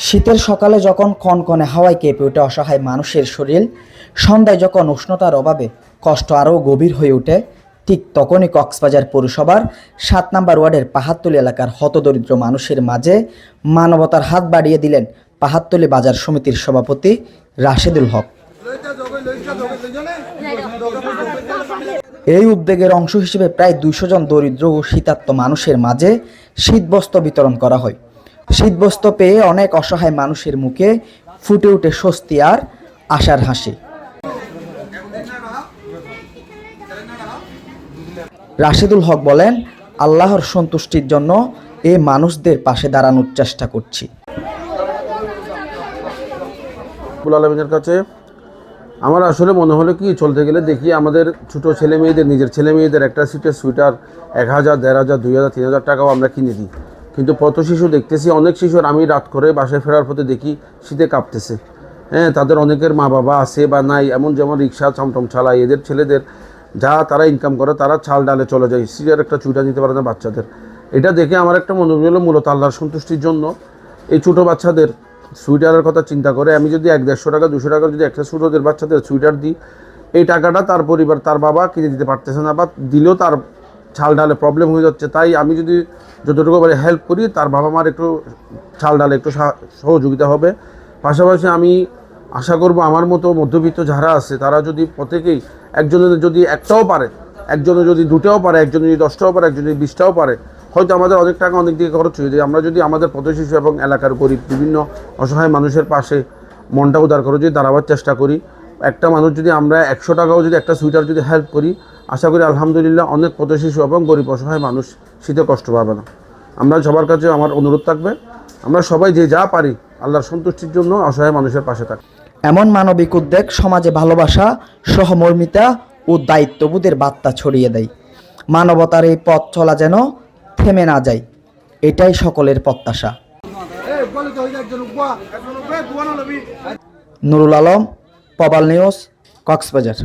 শীতের সকালে যখন কনকনে হাওয়ায় কেঁপে ওঠে অসহায় মানুষের শরীর, সন্ধ্যায় যখন উষ্ণতার অভাবে কষ্ট আরও গভীর হয়ে ওঠে, ঠিক তখনই কক্সবাজার পৌরসভার ৭ নম্বর ওয়ার্ডের পাহাড়তলী এলাকার হতদরিদ্র মানুষের মাঝে মানবতার হাত বাড়িয়ে দিলেন পাহাড়তলী বাজার সমিতির সভাপতি রাশেদুল হক। এই উদ্যোগের অংশ হিসেবে প্রায় ২০০ জন দরিদ্র ও শীতার্ত মানুষের মাঝে শীতবস্ত্র বিতরণ করা হয়। শীতবস্ত্র পেয়ে অনেক অসহায় মানুষের মুখে ফুটে ওঠে স্বস্তি আর আশার হাসি। রাশেদুল হক বলেন, আল্লাহর সন্তুষ্টির জন্য এই মানুষদের পাশে দাঁড়ানোর চেষ্টা করছি। আলমিনের কাছে আমার আসলে মনে হলো কি, চলতে গেলে দেখি আমাদের ছোট ছেলে মেয়েদের, নিজের ছেলে মেয়েদের একটা শীতের সোয়েটার ১,০০০, ১,৫০০, ২,০০০, ৩,০০০ টাকাও আমরা কিনে দিই। কিন্তু পথ শিশু দেখতেছি, অনেক শিশুর আমি রাত করে বাসায় ফেরার পথে দেখি শীতে কাঁপতেছে। হ্যাঁ, তাদের অনেকের মা বাবা আছে বা নাই, এমন যেমন রিক্সা চমটম চালায়, এদের ছেলেদের যা তারা ইনকাম করে তারা চাল ডালে চলে যায়, সিরিয়ার একটা চুইটা নিতে পারে না বাচ্চাদের। এটা দেখে আমার একটা মনে হলো মূলত আল্লাহর সন্তুষ্টির জন্য এই ছোটো বাচ্চাদের সুইটারের কথা চিন্তা করে আমি যদি ১-১৫০ টাকা ২০০ টাকা যদি একটা ছোটোদের বাচ্চাদের সুইটার দিই, এই টাকাটা তার পরিবার, তার বাবা কিনে দিতে পারতেছে না, বা দিলেও তার চাল ডালে প্রবলেম হয়ে যাচ্ছে। তাই আমি যদি যতটুকু পারি হেল্প করি, তার বাবা মার একটু চাল ডালে একটু সহযোগিতা হবে। পাশাপাশি আমি আশা করব আমার মতো মধ্যবিত্ত যারা আছে তারা যদি প্রত্যেকেই একজনের যদি একটাও পারে, একজনের যদি দুটাও পারে, একজনের যদি 10টাও পারে, একজন যদি 20টাও পারে, হয়তো আমাদের অনেক টাকা অনেক দিকে খরচ হয়ে যায়। আমরা যদি আমাদের পথ শিশু এবং এলাকার গরিব বিভিন্ন অসহায় মানুষের পাশে মনটা উদার করে যদি দাঁড়াবার চেষ্টা করি, একটা মানুষ যদি আমরা 100 টাকাও যদি একটা সুইটার যদি হেল্প করি, আশা করি আলহামদুলিল্লাহ অনেক পথ শিশু এবং গরিব অসহায় মানুষ শীতে কষ্ট পাবে না। আমরা সবার কাছে আমার অনুরোধ থাকবে, আমরা সবাই যে যা পারি আল্লাহর সন্তুষ্টির জন্য অসহায় মানুষের পাশে থাকি। এমন মানবিক উদ্যোগ সমাজে ভালোবাসা, সহমর্মিতা ও দায়িত্ববোধের বার্তা ছড়িয়ে দেয়। মানবতার এই পথ চলা যেন থেমে না যায়, এটাই সকলের প্রত্যাশা। নুরুল আলম, প্রবাল নিউজ, কক্সবাজার।